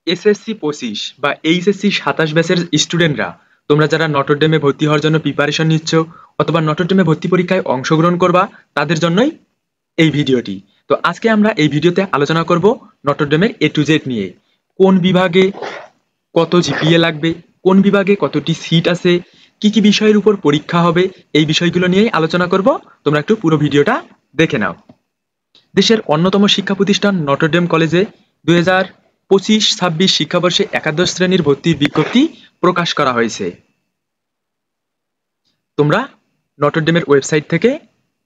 SSC 25 বা HSC 27 ব্যাচের স্টুডেন্টরা, তোমরা যারা নটরডেমে ভর্তি হওয়ার জন্য প্রিপারেশন নিচ্ছ অথবা নটরডেমে ভর্তি পরীক্ষায় অংশগ্রহণ করবা, তাদের জন্যই এই ভিডিওটি। তো আজকে আমরা এই ভিডিওতে আলোচনা করব নটরডেমের এ টু জেড নিয়ে। কোন বিভাগে কত জিপিএ লাগবে, কোন বিভাগে কতটি সিট আছে, কি কি বিষয়ের উপর পরীক্ষা হবে, এই বিষয়গুলো নিয়েই আলোচনা করব। তোমরা একটু পুরো ভিডিওটা দেখে নাও। দেশের অন্যতম শিক্ষা প্রতিষ্ঠান নটরডেম কলেজে 2025-26 শিক্ষাবর্ষে একাদশ শ্রেণীর ভর্তির বিজ্ঞপ্তি প্রকাশ করা হয়েছে। তোমরা নটরডেমের ওয়েবসাইট থেকে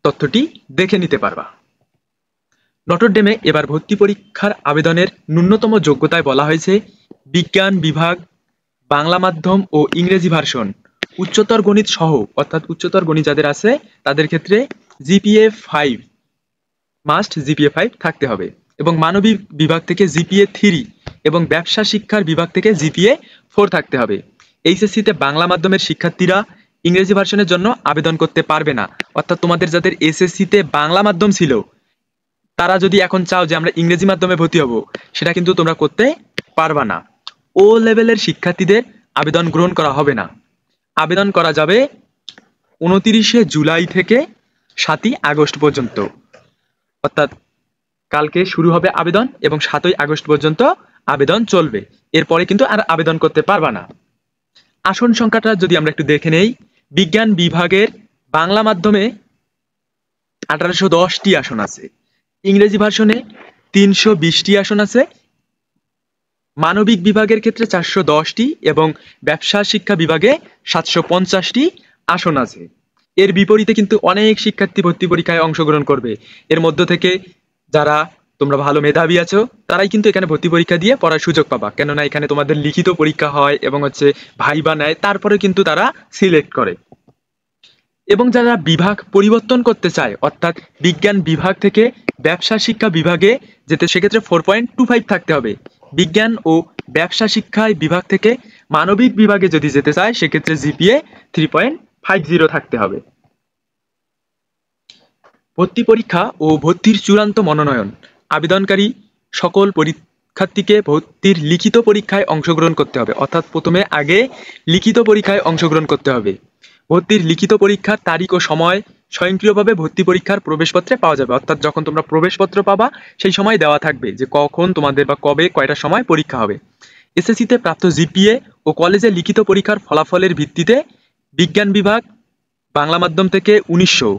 তথ্যটি দেখে নিতে পারবা। নটরডেমে এবার ভর্তি পরীক্ষার আবেদনের ন্যূনতম যোগ্যতায় বলা হয়েছে বিজ্ঞান বিভাগ, বাংলা মাধ্যম ও ইংরেজি ভার্সন, উচ্চতর গণিত সহ, অর্থাৎ উচ্চতর গণিত যাদের আছে তাদের ক্ষেত্রে জিপিএ 5 মাস্ট জিপিএ 5 থাকতে হবে, এবং মানবিক বিভাগ থেকে জিপিএ 3 এবং ব্যবসা শিক্ষার বিভাগ থেকে জিপিএ 4 থাকতে হবে। এইচএসসিতে বাংলা মাধ্যমের শিক্ষার্থীরা ইংরেজি ভার্সনের জন্য আবেদন করতে পারবে না। অর্থাৎ তোমাদের যাদের এসএসসিতে বাংলা মাধ্যম ছিল, তারা যদি এখন চাও যে আমরা ইংরেজি মাধ্যমে ভর্তি হব, সেটা কিন্তু তোমরা করতে পারবা না। ও লেভেলের শিক্ষার্থীদের আবেদন গ্রহণ করা হবে না। আবেদন করা যাবে 29শে জুলাই থেকে 7ই আগস্ট পর্যন্ত, অর্থাৎ কালকে শুরু হবে আবেদন এবং 7ই আগস্ট পর্যন্ত আবেদন চলবে। এরপরে কিন্তু আর আবেদন করতে পারবা না। আসন সংখ্যাটা যদি আমরা একটু দেখে নেই, বিজ্ঞান বিভাগের বাংলা মাধ্যমে 1810টি আসন আছে, ইংরেজি ভার্সনে 320টি আসন আছে, মানবিক বিভাগের ক্ষেত্রে 410টি এবং ব্যবসা শিক্ষা বিভাগে 750টি আসন আছে। এর বিপরীতে কিন্তু অনেক শিক্ষার্থী ভর্তি পরীক্ষায় অংশগ্রহণ করবে। এর মধ্য থেকে যারা তোমরা ভালো মেধাবী আছো, তারাই কিন্তু এখানে ভর্তি পরীক্ষা দিয়ে পড়ার সুযোগ পাবা, কেননা এখানে তোমাদের লিখিত পরীক্ষা হয় এবং ভাইবা নেয়, তারপরে কিন্তু তারা সিলেক্ট করে। এবং যারা বিভাগ পরিবর্তন করতে চায়, অর্থাৎ বিজ্ঞান বিভাগ থেকে ব্যবসা শিক্ষা বিভাগে যেতে, সেক্ষেত্রে 4.25 থাকতে হবে। বিজ্ঞান ও ব্যবসা শিক্ষায় বিভাগ থেকে মানবিক বিভাগে যদি যেতে চায়, সেক্ষেত্রে জিপিএ 3.50 থাকতে হবে। ভর্তি পরীক্ষা ও ভর্তির চূড়ান্ত মনোনয়ন। আবেদনকারী সকল পরীক্ষার্থীকে ভর্তির লিখিত পরীক্ষায় অংশগ্রহণ করতে হবে, অর্থাৎ প্রথমে আগে লিখিত পরীক্ষায় অংশগ্রহণ করতে হবে। ভর্তির লিখিত পরীক্ষার তারিখ ও সময় স্বয়ংক্রিয়ভাবে ভর্তি পরীক্ষার প্রবেশপত্রে পাওয়া যাবে, অর্থাৎ যখন তোমরা প্রবেশপত্র পাবা সেই সময় দেওয়া থাকবে যে কখন তোমাদের বা কবে কয়টার সময় পরীক্ষা হবে। এসএসসিতে প্রাপ্ত জিপিএ ও কলেজের লিখিত পরীক্ষার ফলাফলের ভিত্তিতে বিজ্ঞান বিভাগ বাংলা মাধ্যম থেকে 1900,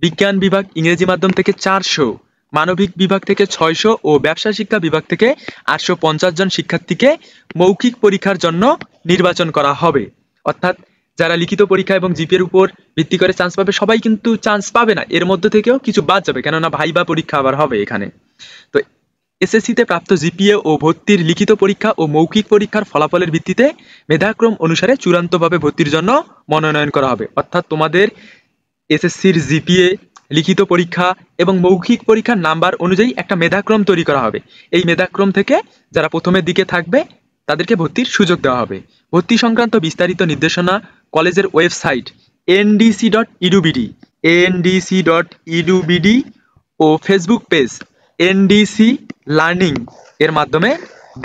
বিজ্ঞান বিভাগ ইংরেজি মাধ্যম থেকে 400, মানবিক বিভাগ থেকে 600 ও ব্যবসা শিক্ষা বিভাগ থেকে 850 জন শিক্ষার্থীকে মৌখিক পরীক্ষার জন্য নির্বাচন করা হবে। অর্থাৎ যারা লিখিত পরীক্ষা এবং জিপিএর উপর ভিত্তি করে চান্স পাবে, সবাই কিন্তু চান্স পাবে না, এর মধ্যে থেকেও কিছু বাদ যাবে, কেননা ভাইবা পরীক্ষা আবার হবে এখানে। তো এসএসসিতে প্রাপ্ত জিপিএ ও ভর্তির লিখিত পরীক্ষা ও মৌখিক পরীক্ষার ফলাফলের ভিত্তিতে মেধাক্রম অনুসারে চূড়ান্তভাবে ভর্তির জন্য মনোনয়ন করা হবে। অর্থাৎ তোমাদের এসএসসির জিপিএ, লিখিত পরীক্ষা এবং মৌখিক পরীক্ষার নাম্বার অনুযায়ী একটা মেধাক্রম তৈরি করা হবে। এই মেধাক্রম থেকে যারা প্রথমের দিকে থাকবে তাদেরকে ভর্তির সুযোগ দেওয়া হবে। ভর্তি সংক্রান্ত বিস্তারিত নির্দেশনা কলেজের ওয়েবসাইট ndc.edu.edu ও ফেসবুক পেজ এনডিসি লার্নিং এর মাধ্যমে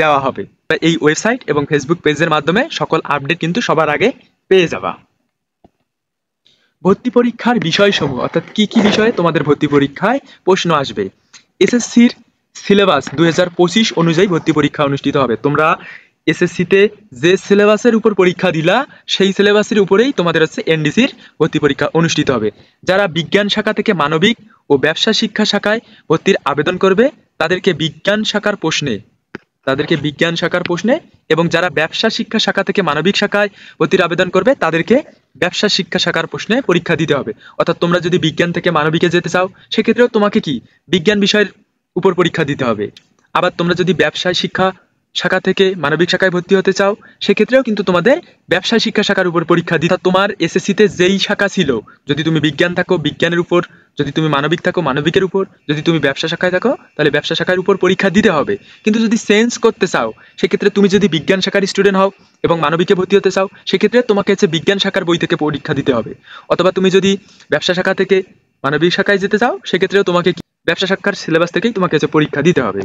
দেওয়া হবে। এই ওয়েবসাইট এবং ফেসবুক পেজের মাধ্যমে সকল আপডেট কিন্তু সবার আগে পেয়ে যাবা। ভর্তি পরীক্ষার বিষয়সমূহ, অর্থাৎ কি কি বিষয়ে তোমাদের ভর্তি পরীক্ষায় প্রশ্ন আসবে। এসএসসির সিলেবাস 2025 অনুযায়ী ভর্তি পরীক্ষা অনুষ্ঠিত হবে। তোমরা এসএসসিতে যে সিলেবাসের উপর পরীক্ষা দিলা, সেই সিলেবাসের উপরেই তোমাদের এনডিসির ভর্তি পরীক্ষা অনুষ্ঠিত হবে। যারা বিজ্ঞান শাখা থেকে মানবিক ও ব্যবসা শিক্ষা শাখায় ভর্তির আবেদন করবে, তাদেরকে বিজ্ঞান শাখার প্রশ্নে এবং যারা ব্যবসা শিক্ষা শাখা থেকে মানবিক শাখায় ভর্তির আবেদন করবে, তাদেরকে ব্যবসা শিক্ষা শাখার প্রশ্নে পরীক্ষা দিতে হবে। অর্থাৎ তোমরা যদি বিজ্ঞান থেকে মানবিকে যেতে চাও, সেক্ষেত্রেও তোমাকে কি বিজ্ঞান বিষয়ের উপর পরীক্ষা দিতে হবে। আবার তোমরা যদি ব্যবসায় শিক্ষা শাখা থেকে মানবিক শাখায় ভর্তি হতে চাও, সেক্ষেত্রেও কিন্তু তোমাদের ব্যবসায় শিক্ষা শাখার উপর পরীক্ষা দিতে। তোমার এসএসসিতে যেই শাখা ছিল, যদি তুমি বিজ্ঞান থাকো বিজ্ঞানের উপর, যদি তুমি মানবিক থাকো মানবিকের উপর, যদি তুমি ব্যবসা শাখায় থাকো তাহলে ব্যবসা শাখার উপর পরীক্ষা দিতে হবে। কিন্তু যদি চেঞ্জ করতে চাও, সেক্ষেত্রে তুমি যদি বিজ্ঞান শাখার স্টুডেন্ট হও এবং মানবিকে ভর্তি হতে চাও, সেক্ষেত্রে তোমাকে বিজ্ঞান শাখার বই থেকে পরীক্ষা দিতে হবে। অথবা তুমি যদি ব্যবসা শাখা থেকে মানবিক শাখায় যেতে চাও, সেক্ষেত্রেও তোমাকে ব্যবসা শাখার সিলেবাস থেকেই তোমাকে পরীক্ষা দিতে হবে।